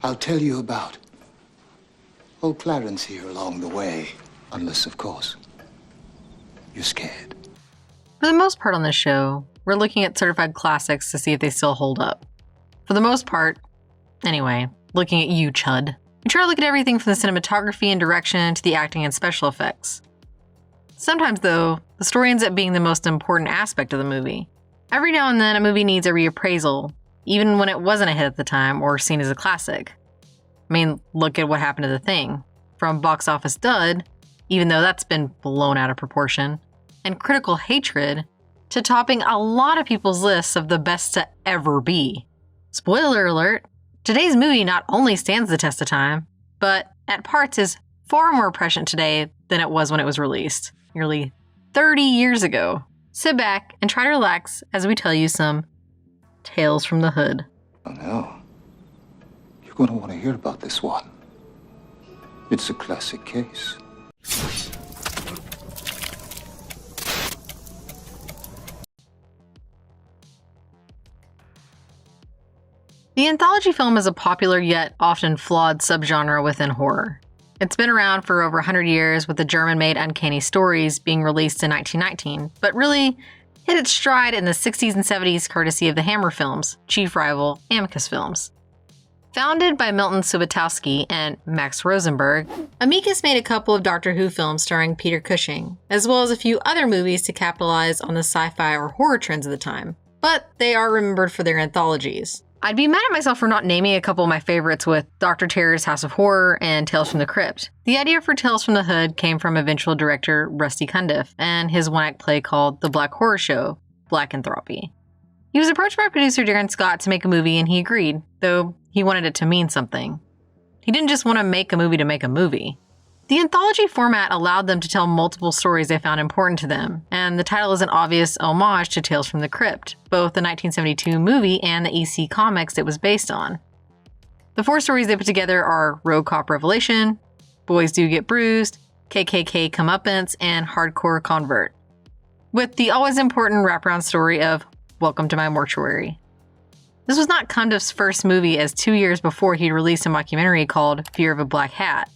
I'll tell you about old Clarence here along the way. Unless, of course, you're scared. For the most part on this show, we're looking at certified classics to see if they still hold up. For the most part, anyway, looking at you, Chud. We try to look at everything from the cinematography and direction to the acting and special effects. Sometimes, though, the story ends up being the most important aspect of the movie. Every now and then, a movie needs a reappraisal, even when it wasn't a hit at the time or seen as a classic. I mean, look at what happened to The Thing. From box office dud, even though that's been blown out of proportion, and critical hatred, to topping a lot of people's lists of the best to ever be. Spoiler alert, today's movie not only stands the test of time, but at parts is far more prescient today than it was when it was released, nearly 30 years ago. Sit back and try to relax as we tell you some Tales from the Hood. Oh no. You're going to want to hear about this one. It's a classic case. The anthology film is a popular yet often flawed subgenre within horror. It's been around for over 100 years, with the German-made Uncanny Stories being released in 1919, but really hit its stride in the 60s and 70s courtesy of the Hammer films, chief rival Amicus Films. Founded by Milton Subotovsky and Max Rosenberg, Amicus made a couple of Doctor Who films starring Peter Cushing, as well as a few other movies to capitalize on the sci-fi or horror trends of the time, but they are remembered for their anthologies. I'd be mad at myself for not naming a couple of my favorites with Dr. Terror's House of Horror and Tales from the Crypt. The idea for Tales from the Hood came from eventual director Rusty Cundiff and his one-act play called The Black Horror Show, Black Anthropy. He was approached by producer Darren Scott to make a movie and he agreed, though he wanted it to mean something. He didn't just want to make a movie. The anthology format allowed them to tell multiple stories they found important to them, and the title is an obvious homage to Tales from the Crypt, both the 1972 movie and the EC comics it was based on. The 4 stories they put together are Road Cop Revelation, Boys Do Get Bruised, KKK Comeuppance, and Hardcore Convert, with the always important wraparound story of Welcome to My Mortuary. This was not Cundiff's first movie, as 2 years before he'd released a mockumentary called Fear of a Black Hat.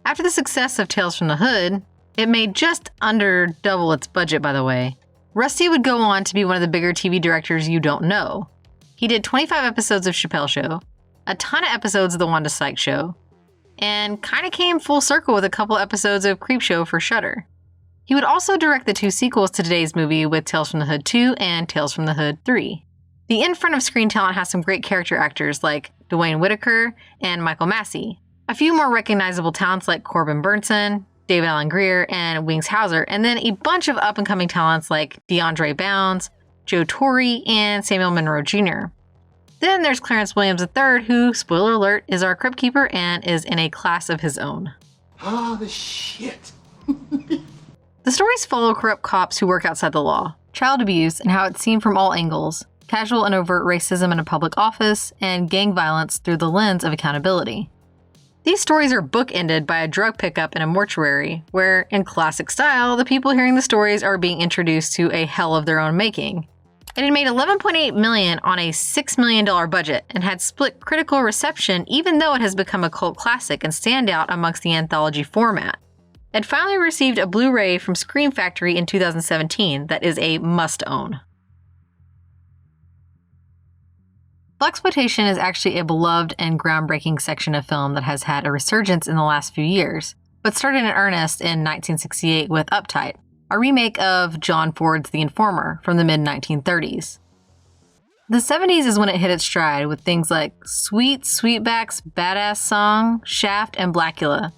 After the success of Tales from the Hood, it made just under double its budget, by the way. Rusty would go on to be one of the bigger TV directors you don't know. He did 25 episodes of Chappelle Show, a ton of episodes of The Wanda Sykes Show, and kinda came full circle with a couple episodes of Creepshow for Shudder. He would also direct the 2 sequels to today's movie with Tales from the Hood 2 and Tales from the Hood 3. The in-front of screen talent has some great character actors like Dwayne Whitaker and Michael Massey. A few more recognizable talents like Corbin Burnson, David Alan Grier, and Wings Hauser, and then a bunch of up-and-coming talents like DeAndre Bounds, Joe Torre, and Samuel Monroe Jr. Then there's Clarence Williams III, who, spoiler alert, is our Crypt Keeper and is in a class of his own. Ah, the shit. The stories follow corrupt cops who work outside the law, child abuse and how it's seen from all angles, casual and overt racism in a public office, and gang violence through the lens of accountability. These stories are bookended by a drug pickup in a mortuary, where, in classic style, the people hearing the stories are being introduced to a hell of their own making. It had made $11.8 million on a $6 million budget and had split critical reception, even though it has become a cult classic and standout amongst the anthology format. It finally received a Blu-ray from Scream Factory in 2017 that is a must-own. Blaxploitation is actually a beloved and groundbreaking section of film that has had a resurgence in the last few years, but started in earnest in 1968 with Uptight, a remake of John Ford's The Informer from the mid-1930s. The 70s is when it hit its stride with things like Sweetback's Badass Song, Shaft, and Blackula.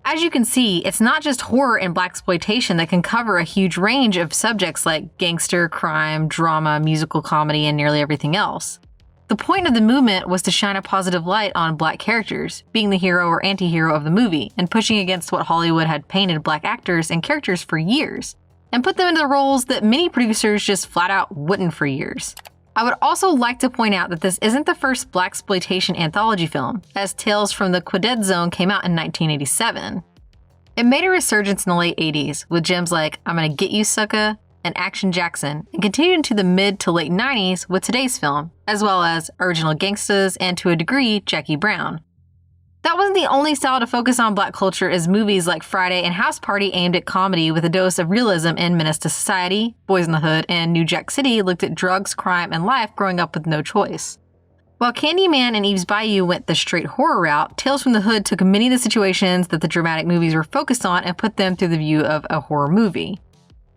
As you can see, it's not just horror and blaxploitation that can cover a huge range of subjects like gangster, crime, drama, musical comedy, and nearly everything else. The point of the movement was to shine a positive light on black characters, being the hero or anti-hero of the movie, and pushing against what Hollywood had painted black actors and characters for years, and put them into the roles that many producers just flat out wouldn't for years. I would also like to point out that this isn't the first blaxploitation anthology film, as Tales from the Quedet Zone came out in 1987. It made a resurgence in the late 80s, with gems like I'm Gonna Get You Sucka and Action Jackson, and continued into the mid to late 90s with today's film, as well as Original Gangstas and, to a degree, Jackie Brown. That wasn't the only style to focus on Black culture, as movies like Friday and House Party aimed at comedy with a dose of realism in Menace to Society, Boys in the Hood, and New Jack City looked at drugs, crime, and life growing up with no choice. While Candyman and Eve's Bayou went the straight horror route, Tales from the Hood took many of the situations that the dramatic movies were focused on and put them through the view of a horror movie.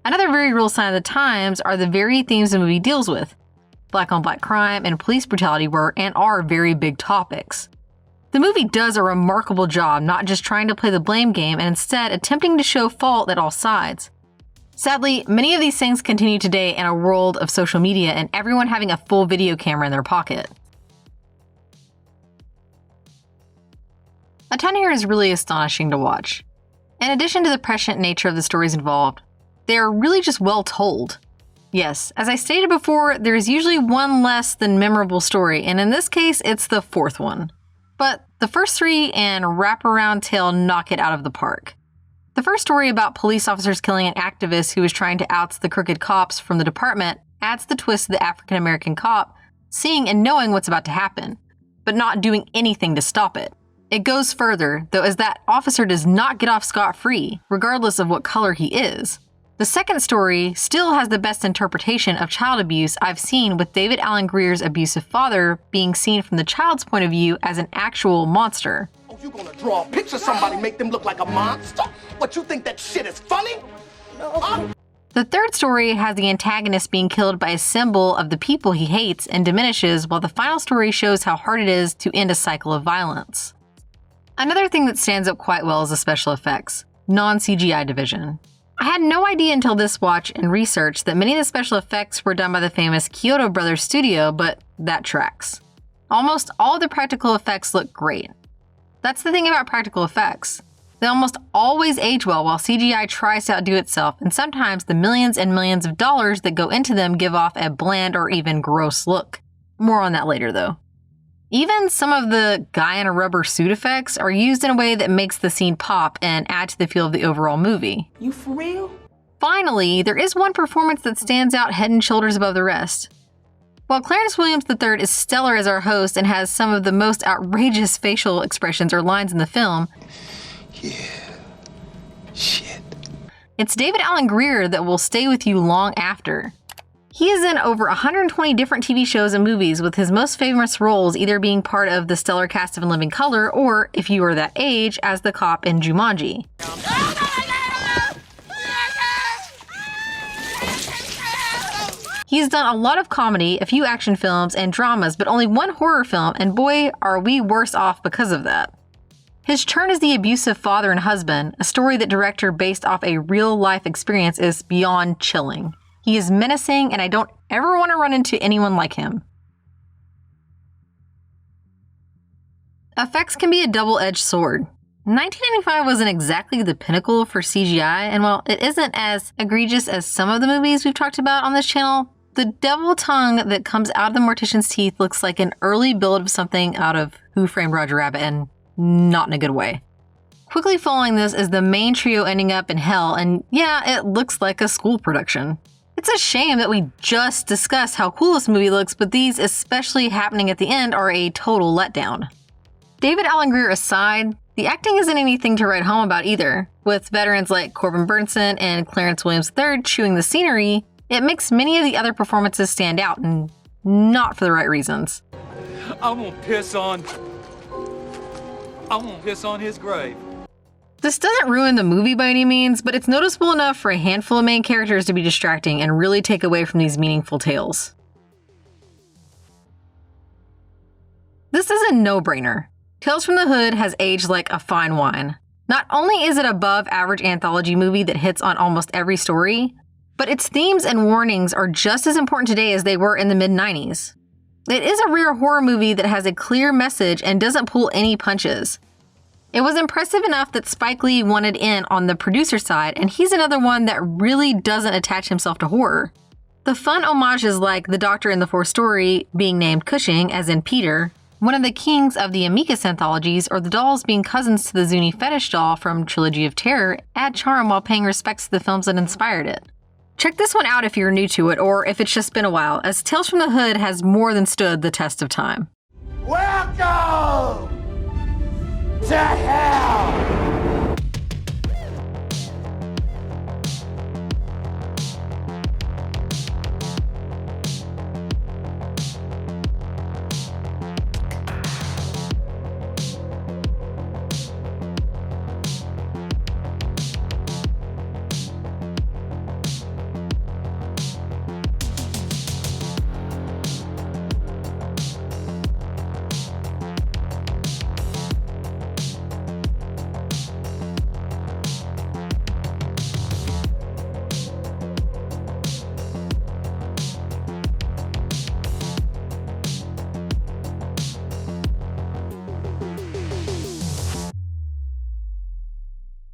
Another very real sign of the times are the very themes the movie deals with. Black on black crime and police brutality were and are very big topics. The movie does a remarkable job not just trying to play the blame game and instead attempting to show fault at all sides. Sadly, many of these things continue today in a world of social media and everyone having a full video camera in their pocket. A ton here is really astonishing to watch. In addition to the prescient nature of the stories involved, they are really just well told. Yes, as I stated before, there is usually one less than memorable story, and in this case, it's the fourth one. But the first three and wraparound tale knock it out of the park. The first story about police officers killing an activist who was trying to oust the crooked cops from the department adds the twist to the African-American cop seeing and knowing what's about to happen, but not doing anything to stop it. It goes further, though, as that officer does not get off scot-free, regardless of what color he is. The second story still has the best interpretation of child abuse I've seen, with David Alan Grier's abusive father being seen from the child's point of view as an actual monster. Oh, you gonna draw a picture of somebody, make them look like a monster? What, you think that shit is funny? No. The third story has the antagonist being killed by a symbol of the people he hates and diminishes, while the final story shows how hard it is to end a cycle of violence. Another thing that stands out quite well is the special effects, non-CGI division. I had no idea until this watch and research that many of the special effects were done by the famous Kyoto Brothers studio, but that tracks. Almost all of the practical effects look great. That's the thing about practical effects. They almost always age well while CGI tries to outdo itself, and sometimes the millions and millions of dollars that go into them give off a bland or even gross look. More on that later though. Even some of the guy in a rubber suit effects are used in a way that makes the scene pop and add to the feel of the overall movie. You for real? Finally, there is one performance that stands out head and shoulders above the rest. While Clarence Williams III is stellar as our host and has some of the most outrageous facial expressions or lines in the film, Yeah. Shit. it's David Alan Grier that will stay with you long after. He is in over 120 different TV shows and movies, with his most famous roles either being part of the stellar cast of In Living Color or, if you are that age, as the cop in Jumanji. He's done a lot of comedy, a few action films, and dramas, but only one horror film, and boy, are we worse off because of that. His turn as the abusive father and husband, a story that director based off a real-life experience, is beyond chilling. He is menacing, and I don't ever want to run into anyone like him. Effects can be a double-edged sword. 1995 wasn't exactly the pinnacle for CGI, and while it isn't as egregious as some of the movies we've talked about on this channel, the devil tongue that comes out of the Mortician's teeth looks like an early build of something out of Who Framed Roger Rabbit, and not in a good way. Quickly following this is the main trio ending up in hell, and yeah, it looks like a school production. It's a shame that we just discussed how cool this movie looks, but these, especially happening at the end, are a total letdown. David Alan Grier aside, the acting isn't anything to write home about either. With veterans like Corbin Burnson and Clarence Williams III chewing the scenery, it makes many of the other performances stand out, and not for the right reasons. I'm gonna piss on his grave. This doesn't ruin the movie by any means, but it's noticeable enough for a handful of main characters to be distracting and really take away from these meaningful tales. This is a no-brainer. Tales from the Hood has aged like a fine wine. Not only is it an above-average anthology movie that hits on almost every story, but its themes and warnings are just as important today as they were in the mid-90s. It is a rare horror movie that has a clear message and doesn't pull any punches. It was impressive enough that Spike Lee wanted in on the producer side, and he's another one that really doesn't attach himself to horror. The fun homages like the Doctor in the fourth story being named Cushing, as in Peter, one of the kings of the Amicus anthologies, or the dolls being cousins to the Zuni fetish doll from Trilogy of Terror, add charm while paying respects to the films that inspired it. Check this one out if you're new to it, or if it's just been a while, as Tales from the Hood has more than stood the test of time. Welcome to hell!